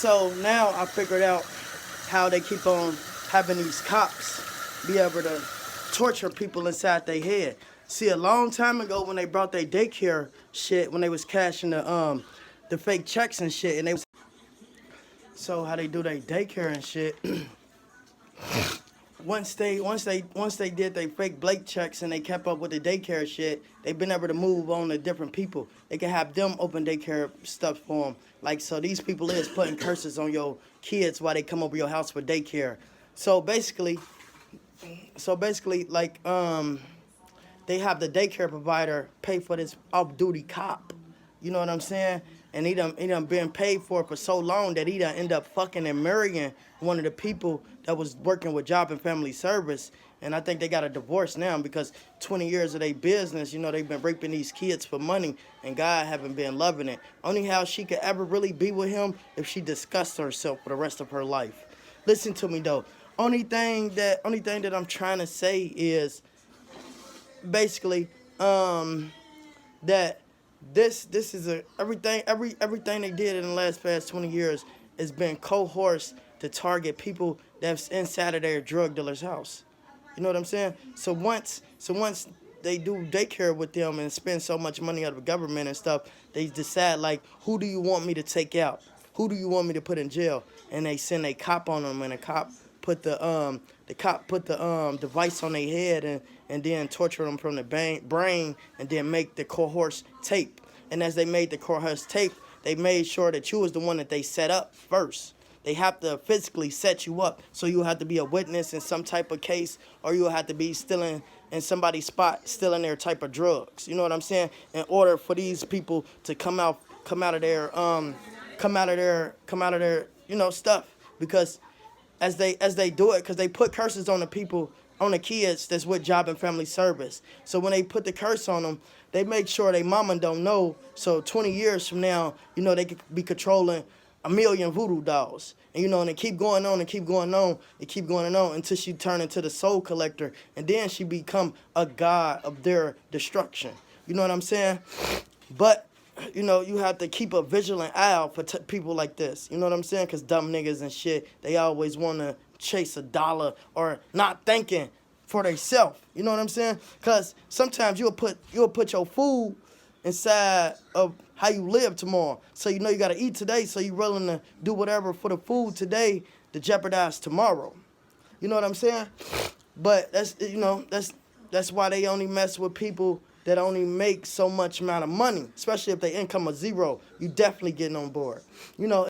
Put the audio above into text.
So now I figured out how they keep on having these cops be able to torture people inside their head. See, a long time ago when they brought their daycare shit, when they was cashing the fake checks and shit, and they was so how they do their daycare and shit. Once they did their fake Blake checks and they kept up with the daycare shit, they've been able to move on to different people. They can have them open daycare stuff for them. Like, so these people is putting curses on your kids while they come over your house for daycare. So basically, like they have the daycare provider pay for this off-duty cop. You know what I'm saying? And he done been paid for so long that he done end up fucking and marrying one of the people that was working with Job and Family Service. And I think they got a divorce now because 20 years of their business, you know, they've been raping these kids for money, and God haven't been loving it. Only how she could ever really be with him if she disgusts herself for the rest of her life. Listen to me though. Only thing that I'm trying to say is basically that this is everything they did in the last past 20 years has been coerced to target people that's inside of their drug dealer's house. You know what I'm saying? So once they do daycare with them and spend so much money out of the government and stuff, they decide like, who do you want me to take out? Who do you want me to put in jail? And they send a cop on them, and the cop put the device on their head and then torture them from the brain and then make the coerced tape. And as they made the coerced tape, they made sure that you was the one that they set up first. They have to physically set you up, so you have to be a witness in some type of case, or you have to be stealing in somebody's spot, stealing their type of drugs. You know what I'm saying? In order for these people to come out of their you know, stuff, because as they do it, because they put curses on the people, on the kids that's with Job and Family Service. So when they put the curse on them, they make sure they mama don't know. So 20 years from now, you know, they could be controlling 1,000,000 voodoo dolls. And, you know, and they keep going on and keep going on and keep going on until she turn into the soul collector. And then she become a god of their destruction. You know what I'm saying? But, you know, you have to keep a vigilant eye out for people like this. You know what I'm saying? Because dumb niggas and shit, they always want to chase a dollar or not thinking for themselves. You know what I'm saying? Because sometimes you'll put your food inside of how you live tomorrow. So you know you got to eat today, so you're willing to do whatever for the food today to jeopardize tomorrow. You know what I'm saying? But that's, you know, that's why they only mess with people that only make so much amount of money, especially if their income is zero. You definitely getting on board. You know,